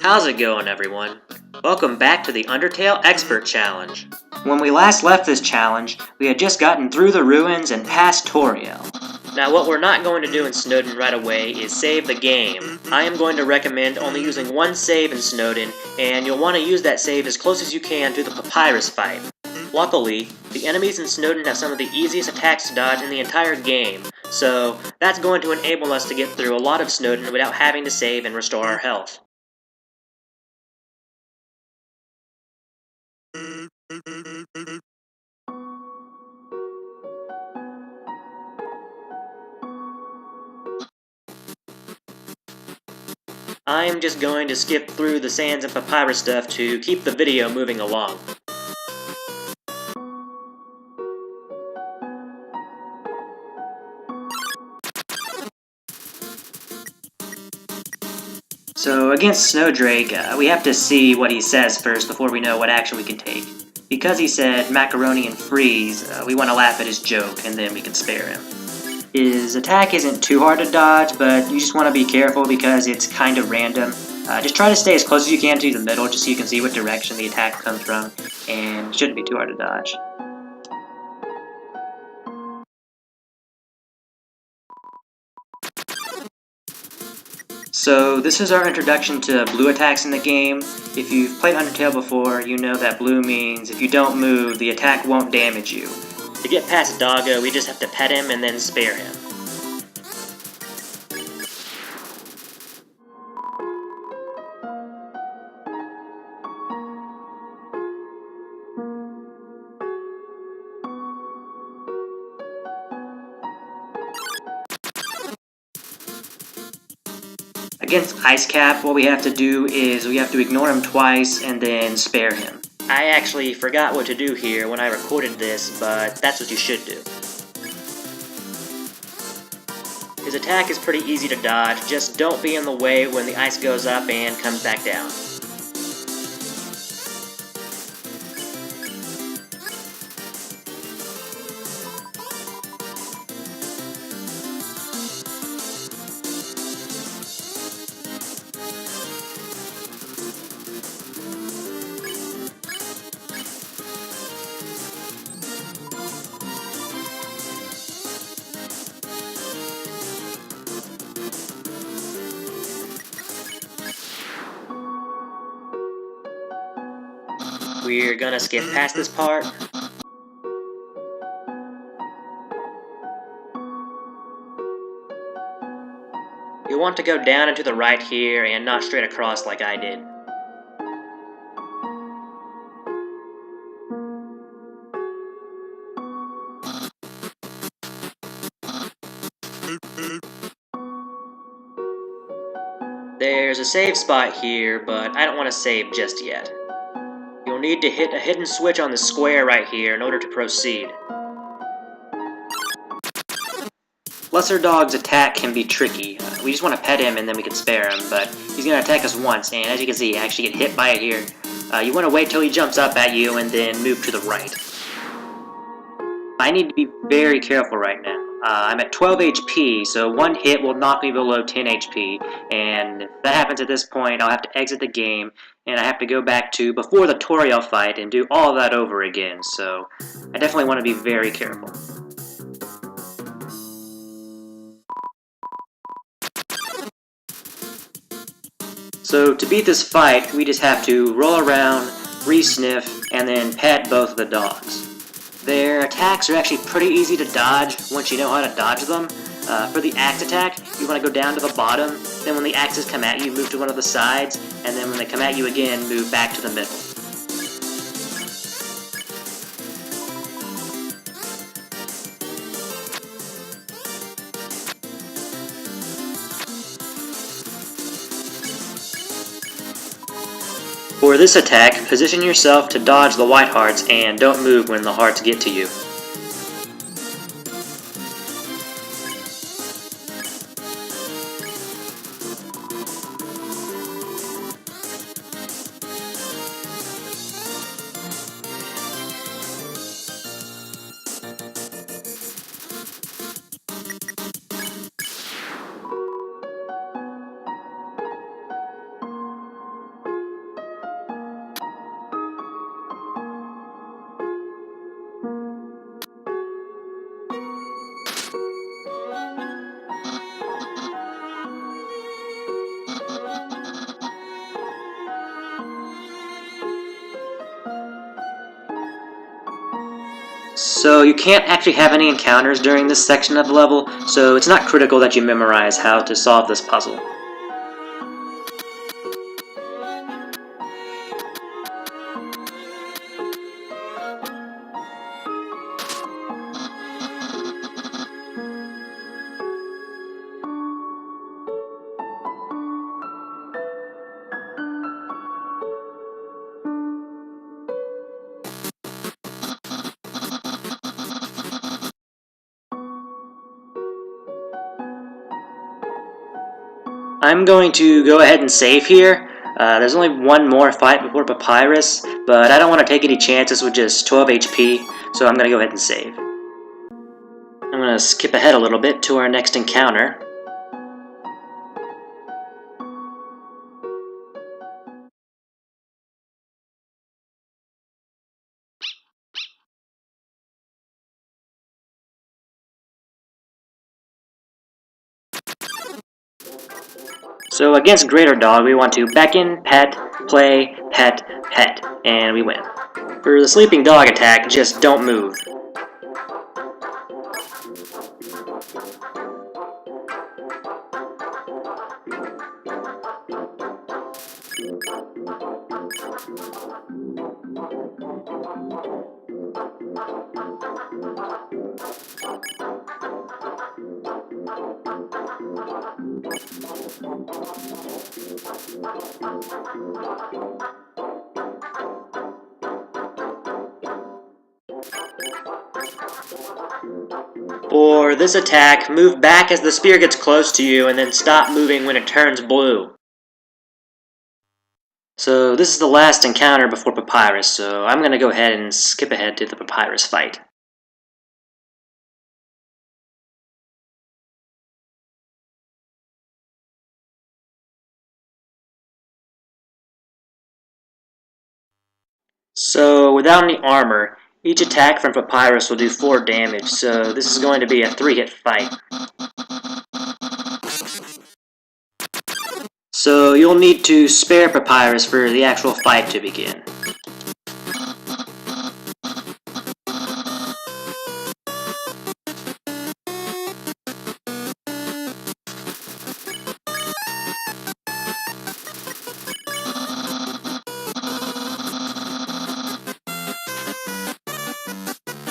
How's it going, everyone? Welcome back to the Undertale Expert Challenge. When we last left this challenge, we had just gotten through the ruins and past Toriel. Now, what we're not going to do in Snowdin right away is save the game. I am going to recommend only using one save in Snowdin, and you'll want to use that save as close as you can to the Papyrus fight. Luckily, the enemies in Snowdin have some of the easiest attacks to dodge in the entire game, so that's going to enable us to get through a lot of Snowdin without having to save and restore our health. I'm just going to skip through the sands and papyrus stuff to keep the video moving along. So against Snowdrake, we have to see what he says first before we know what action we can take. Because he said macaroni and freeze, we want to laugh at his joke and then we can spare him. His attack isn't too hard to dodge, but you just want to be careful because it's kind of random. Just try to stay as close as you can to the middle just so you can see what direction the attack comes from, and it shouldn't be too hard to dodge. So this is our introduction to blue attacks in the game. If you've played Undertale before, you know that blue means if you don't move, the attack won't damage you. To get past Doggo, we just have to pet him and then spare him. Against Ice Cap, what we have to do is we have to ignore him twice and then spare him. I actually forgot what to do here when I recorded this, but that's what you should do. His attack is pretty easy to dodge, just don't be in the way when the ice goes up and comes back down. We're gonna skip past this part. You'll want to go down and to the right here and not straight across like I did. There's a save spot here, but I don't want to save just yet. You'll need to hit a hidden switch on the square right here in order to proceed. Lesser Dog's attack can be tricky. We just want to pet him and then we can spare him, but he's going to attack us once, and as you can see, you actually get hit by it here. You want to wait till he jumps up at you and then move to the right. I need to be very careful right now. I'm at 12 HP, so one hit will knock me below 10 HP, and if that happens at this point, I'll have to exit the game, and I have to go back to before the Toriel fight and do all that over again, so I definitely want to be very careful. So to beat this fight, we just have to roll around, re-sniff, and then pet both of the dogs. Their attacks are actually pretty easy to dodge once you know how to dodge them. For the axe attack, you want to go down to the bottom, then when the axes come at you, move to one of the sides, and then when they come at you again, move back to the middle. For this attack, position yourself to dodge the white hearts and don't move when the hearts get to you. So you can't actually have any encounters during this section of the level, so it's not critical that you memorize how to solve this puzzle. I'm going to go ahead and save here. There's only one more fight before Papyrus, but I don't want to take any chances with just 12 HP, so I'm going to go ahead and save. I'm going to skip ahead a little bit to our next encounter. So against Greater Dog, we want to beckon, pet, play, pet, pet, and we win. For the Sleeping Dog attack, just don't move. For this attack, move back as the spear gets close to you and then stop moving when it turns blue. So this is the last encounter before Papyrus, so I'm going to go ahead and skip ahead to the Papyrus fight. So without any armor, each attack from Papyrus will do 4 damage, so this is going to be a 3-hit fight. So you'll need to spare Papyrus for the actual fight to begin.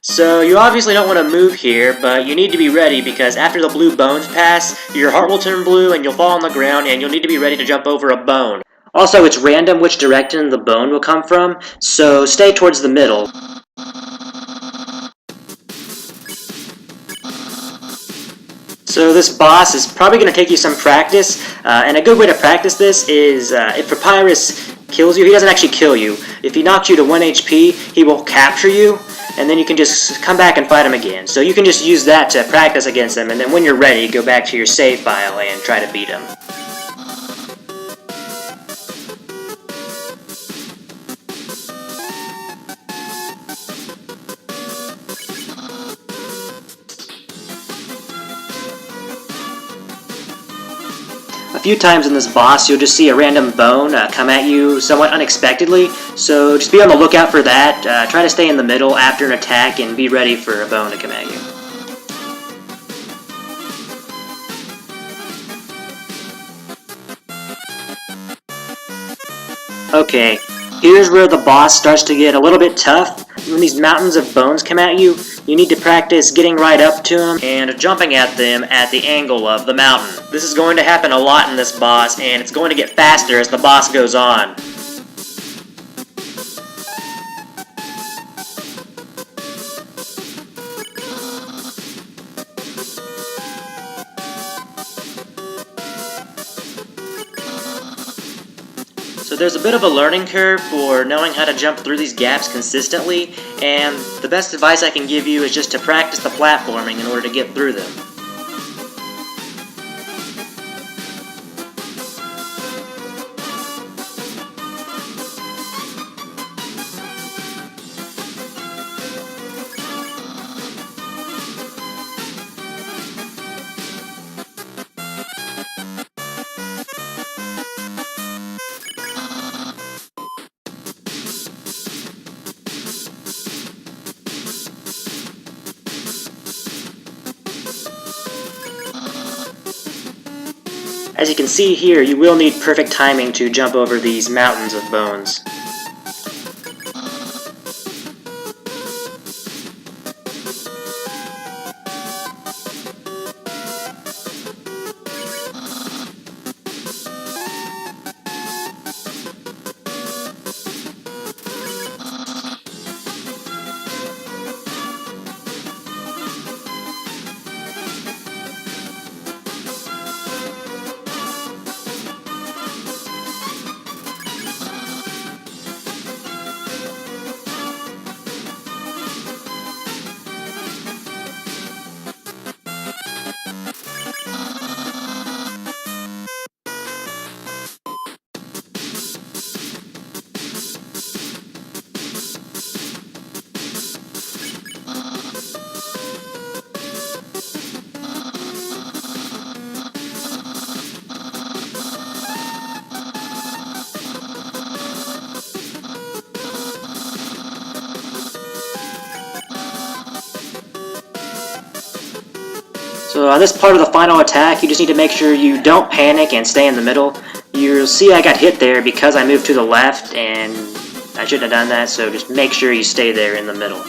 So you obviously don't want to move here, but you need to be ready because after the blue bones pass, your heart will turn blue and you'll fall on the ground and you'll need to be ready to jump over a bone. Also, it's random which direction the bone will come from, so stay towards the middle. So this boss is probably going to take you some practice, and a good way to practice this is if Papyrus kills you, he doesn't actually kill you. If he knocks you to 1 HP, he will capture you, and then you can just come back and fight him again. So you can just use that to practice against him, and then when you're ready, go back to your save file and try to beat him. A few times in this boss, you'll just see a random bone come at you somewhat unexpectedly, so just be on the lookout for that. Try to stay in the middle after an attack and be ready for a bone to come at you. Okay, here's where the boss starts to get a little bit tough. When these mountains of bones come at you, you need to practice getting right up to them and jumping at them at the angle of the mountain. This is going to happen a lot in this boss, and it's going to get faster as the boss goes on. So there's a bit of a learning curve for knowing how to jump through these gaps consistently, and the best advice I can give you is just to practice the platforming in order to get through them. As you can see here, you will need perfect timing to jump over these mountains of bones. So on this part of the final attack, you just need to make sure you don't panic and stay in the middle. You'll see I got hit there because I moved to the left, and I shouldn't have done that, so just make sure you stay there in the middle.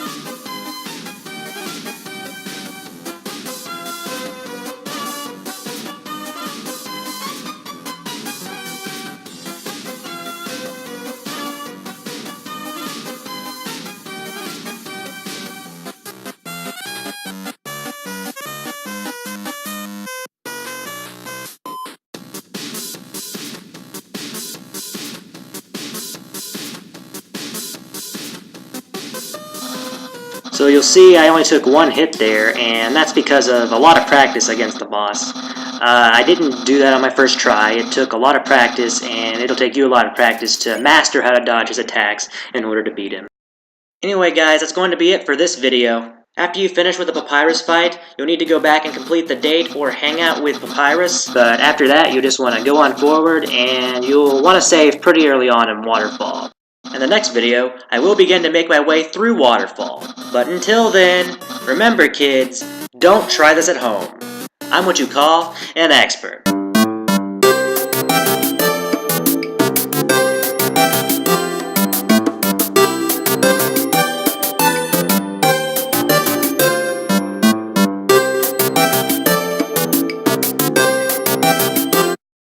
So you'll see I only took one hit there, and that's because of a lot of practice against the boss. I didn't do that on my first try. It took a lot of practice, and it'll take you a lot of practice to master how to dodge his attacks in order to beat him. Anyway guys, that's going to be it for this video. After you finish with the Papyrus fight, you'll need to go back and complete the date or hangout with Papyrus, but after that you just want to go on forward, and you'll want to save pretty early on in Waterfall. In the next video, I will begin to make my way through Waterfall. But until then, remember kids, don't try this at home. I'm what you call an expert.